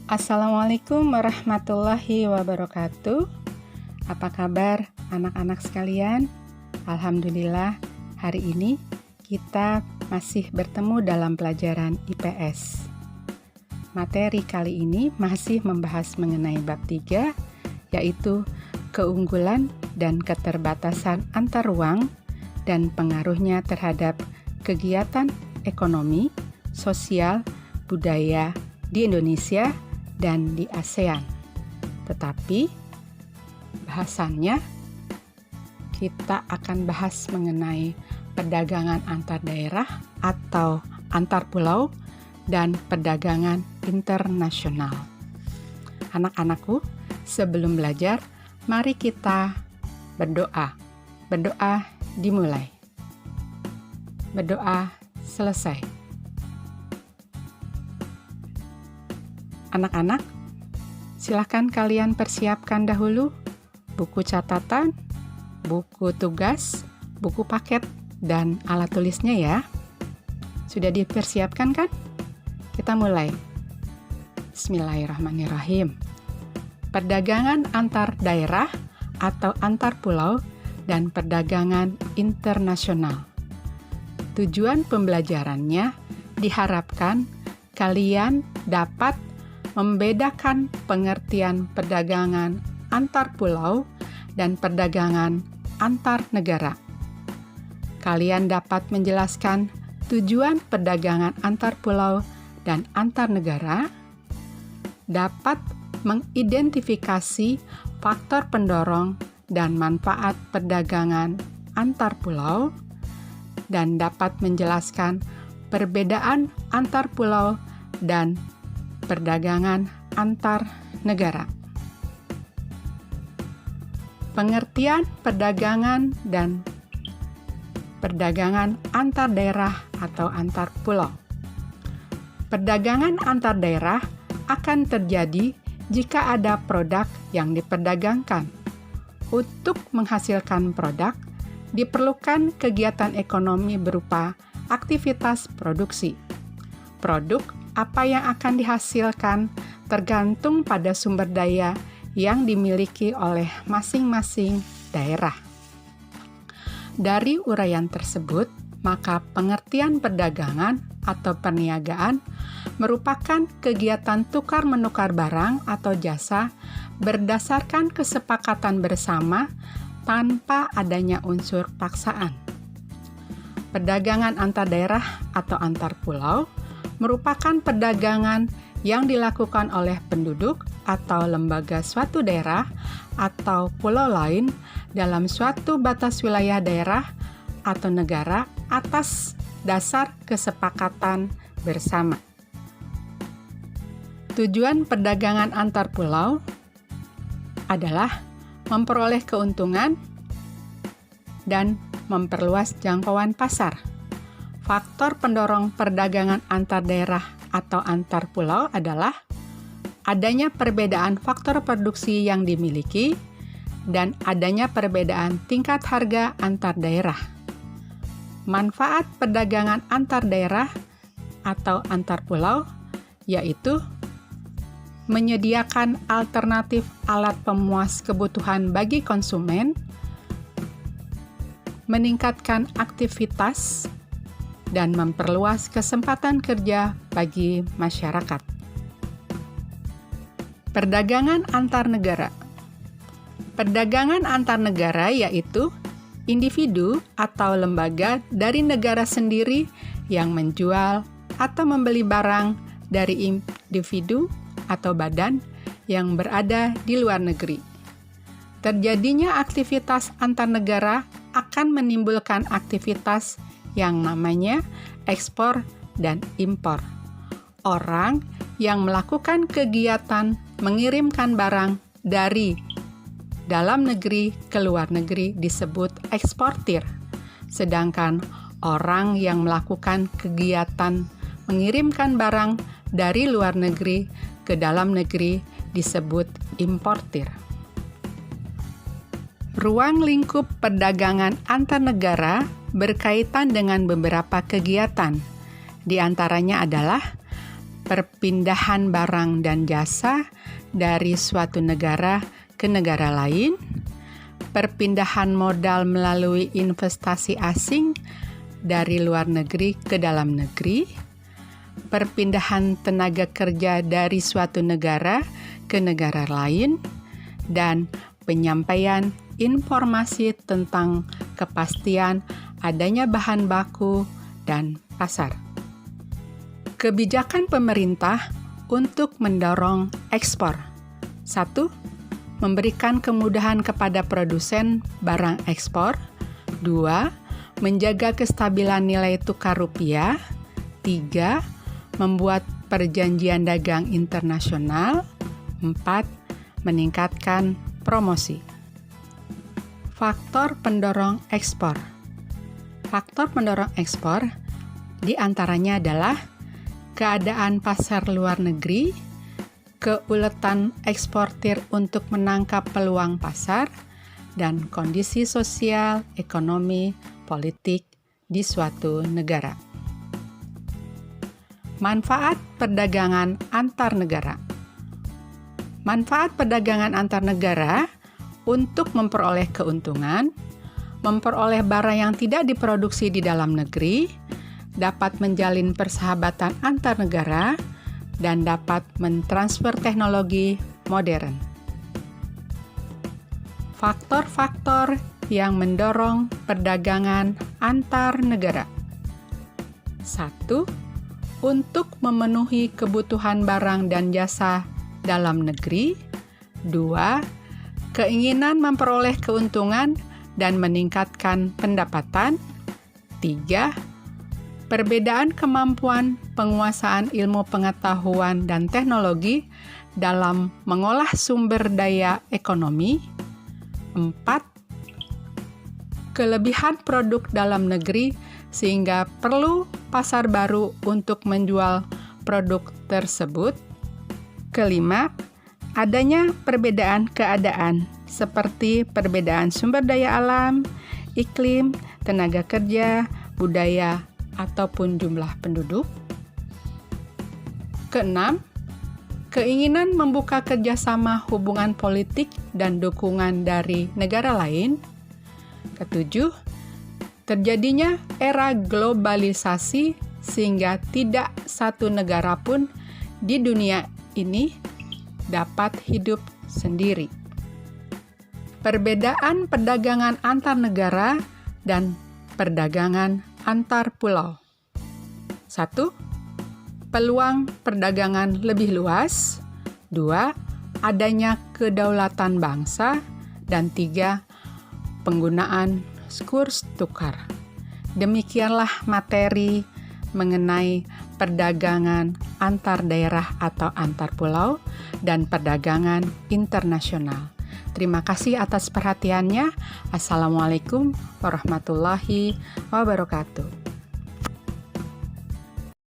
Assalamualaikum warahmatullahi wabarakatuh. Apa kabar anak-anak sekalian? Alhamdulillah, hari ini kita masih bertemu dalam pelajaran IPS. Materi kali ini masih membahas mengenai bab 3, yaitu keunggulan dan keterbatasan antar ruang dan pengaruhnya terhadap kegiatan ekonomi, sosial, budaya di Indonesia dan di ASEAN. Tetapi bahasannya kita akan bahas mengenai perdagangan antar daerah atau antar pulau dan perdagangan internasional. Anak-anakku, sebelum belajar, mari kita berdoa. Berdoa dimulai. Berdoa selesai. Anak-anak, silakan kalian persiapkan dahulu buku catatan, buku tugas, buku paket, dan alat tulisnya ya. Sudah dipersiapkan kan? Kita mulai. Bismillahirrahmanirrahim. Perdagangan antar daerah atau antar pulau dan perdagangan internasional. Tujuan pembelajarannya diharapkan kalian dapat membedakan pengertian perdagangan antar pulau dan perdagangan antar negara. Kalian dapat menjelaskan tujuan perdagangan antar pulau dan antar negara, dapat mengidentifikasi faktor pendorong dan manfaat perdagangan antar pulau, dan dapat menjelaskan perbedaan antar pulau dan perdagangan antar negara. Pengertian perdagangan dan perdagangan antar daerah atau antar pulau. Perdagangan antar daerah akan terjadi jika ada produk yang diperdagangkan. Untuk menghasilkan produk, diperlukan kegiatan ekonomi berupa aktivitas produksi. Produk apa yang akan dihasilkan tergantung pada sumber daya yang dimiliki oleh masing-masing daerah. Dari uraian tersebut, maka pengertian perdagangan atau perniagaan merupakan kegiatan tukar-menukar barang atau jasa berdasarkan kesepakatan bersama tanpa adanya unsur paksaan. Perdagangan antar daerah atau antar pulau merupakan perdagangan yang dilakukan oleh penduduk atau lembaga suatu daerah atau pulau lain dalam suatu batas wilayah daerah atau negara atas dasar kesepakatan bersama. Tujuan perdagangan antar pulau adalah memperoleh keuntungan dan memperluas jangkauan pasar. Faktor pendorong perdagangan antar daerah atau antar pulau adalah adanya perbedaan faktor produksi yang dimiliki dan adanya perbedaan tingkat harga antar daerah. Manfaat perdagangan antar daerah atau antar pulau yaitu menyediakan alternatif alat pemuas kebutuhan bagi konsumen, meningkatkan aktivitas, dan memperluas kesempatan kerja bagi masyarakat. Perdagangan antar negara. Perdagangan antar negara yaitu individu atau lembaga dari negara sendiri yang menjual atau membeli barang dari individu atau badan yang berada di luar negeri. Terjadinya aktivitas antar negara akan menimbulkan aktivitas yang namanya ekspor dan impor. Orang yang melakukan kegiatan mengirimkan barang dari dalam negeri ke luar negeri disebut eksportir. Sedangkan orang yang melakukan kegiatan mengirimkan barang dari luar negeri ke dalam negeri disebut importir. Ruang lingkup perdagangan antar negara berkaitan dengan beberapa kegiatan. Di antaranya adalah perpindahan barang dan jasa dari suatu negara ke negara lain, perpindahan modal melalui investasi asing dari luar negeri ke dalam negeri, perpindahan tenaga kerja dari suatu negara ke negara lain, dan penyampaian informasi tentang kepastian adanya bahan baku dan pasar. Kebijakan pemerintah untuk mendorong ekspor. 1. Memberikan kemudahan kepada produsen barang ekspor. 2. Menjaga kestabilan nilai tukar rupiah. 3. Membuat perjanjian dagang internasional. 4. Meningkatkan promosi. Faktor pendorong ekspor. Faktor pendorong ekspor diantaranya adalah keadaan pasar luar negeri, keuletan eksportir untuk menangkap peluang pasar, dan kondisi sosial, ekonomi, politik di suatu negara. Manfaat perdagangan antar negara. Manfaat perdagangan antar negara untuk memperoleh keuntungan, memperoleh barang yang tidak diproduksi di dalam negeri, dapat menjalin persahabatan antar negara, dan dapat mentransfer teknologi modern. Faktor-faktor yang mendorong perdagangan antar negara. 1. Untuk memenuhi kebutuhan barang dan jasa dalam negeri. 2. Keinginan memperoleh keuntungan dan meningkatkan pendapatan. 3. Perbedaan kemampuan penguasaan ilmu pengetahuan dan teknologi dalam mengolah sumber daya ekonomi. 4. Kelebihan produk dalam negeri sehingga perlu pasar baru untuk menjual produk tersebut. 5. Adanya perbedaan keadaan seperti perbedaan sumber daya alam, iklim, tenaga kerja, budaya, ataupun jumlah penduduk. 6. Keinginan membuka kerjasama hubungan politik dan dukungan dari negara lain. 7. Terjadinya era globalisasi sehingga tidak satu negara pun di dunia ini dapat hidup sendiri. Perbedaan perdagangan antar negara dan perdagangan antar pulau. 1. Peluang perdagangan lebih luas. 2. Adanya kedaulatan bangsa. Dan 3. Penggunaan kurs tukar. Demikianlah materi mengenai perdagangan antar daerah atau antar pulau dan perdagangan internasional. Terima kasih atas perhatiannya. Assalamualaikum warahmatullahi wabarakatuh.